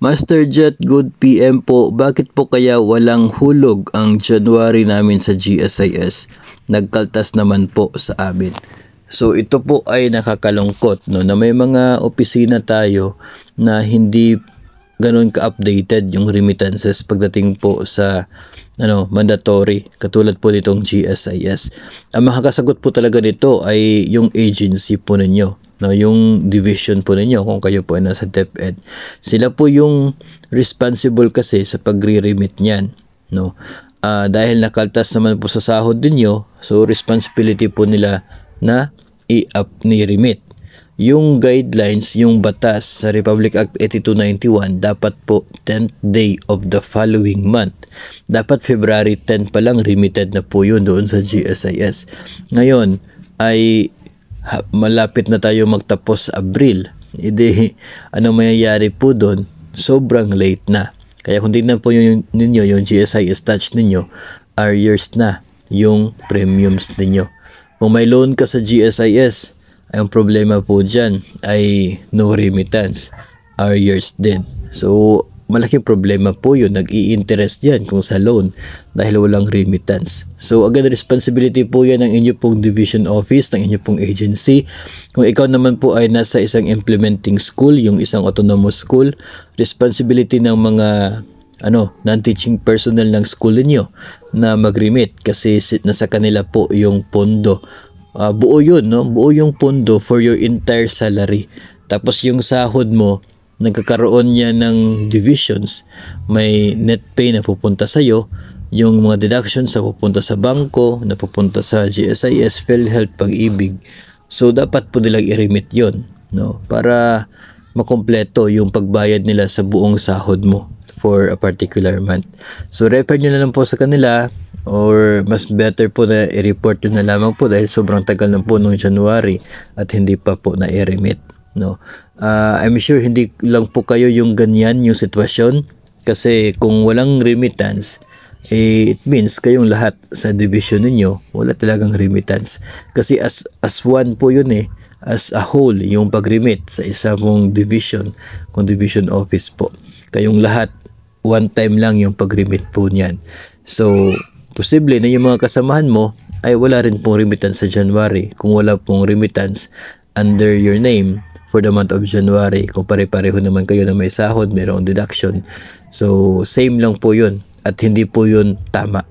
Master Jet, good PM po. Bakit po kaya walang hulog ang January namin sa GSIS? Nagkaltas naman po sa amin. So ito po ay nakakalungkot, no, na may mga opisina tayo na hindi ganun ka-updated yung remittances pagdating po sa mandatory, katulad po nitong GSIS. Ang makakasagot po talaga nito ay yung agency po ninyo, no, yung division po ninyo kung kayo po ay nasa DepEd. Sila po yung responsible kasi sa pagre-remit niyan, no. Dahil nakaltas naman po sa sahod ninyo, so responsibility po nila na ni-remit. Yung guidelines, yung batas sa Republic Act 8291, dapat po 10th day of the following month. Dapat February 10 pa lang remitted na po yun doon sa GSIS. Ngayon ay malapit na tayo magtapos sa Abril. Ano mayayari po doon? Sobrang late na. Kaya kung tignan po ninyo yung GSIS touch ninyo, arrears na yung premiums ninyo. Kung may loan ka sa GSIS, ang problema po dyan ay no remittance, arrears din. So, malaking problema po yun. Nag-i-interest yan kung sa loan dahil walang remittance. So, again, responsibility po yan ng inyo pong division office, ng inyo pong agency. Kung ikaw naman po ay nasa isang implementing school, yung isang autonomous school, responsibility ng mga non-teaching personnel ng school niyo na mag-remit kasi nasa kanila po yung pondo. Buo yun, no? Buo yung pondo for your entire salary. Tapos yung sahod mo, nagkakaroon niya ng divisions. May net pay na pupunta sa'yo, yung mga deductions na pupunta sa bangko, na pupunta sa GSIS, PhilHealth, Pag-ibig. So, dapat po nilang i-remit yun, no? Para makompleto yung pagbayad nila sa buong sahod mo for a particular month. So, refer nyo na lang po sa kanila, or mas better po na i-report nyo na lamang po dahil sobrang tagal na po noong January at hindi pa po na i-remit, no. I'm sure hindi lang po kayo yung ganyan yung sitwasyon, kasi kung walang remittance, it means kayong lahat sa division ninyo wala talagang remittance, kasi as one po yun, as a whole yung pag-remit sa isa mong division, kung division office po, kayong lahat one time lang yung pag-remit po niyan. So posible na yung mga kasamahan mo ay wala rin pong remittance sa January. Kung wala pong remittance under your name for the month of January, kung pare-pareho naman kayo na may sahod, mayroong deduction, so same lang po yun at hindi po yun tama.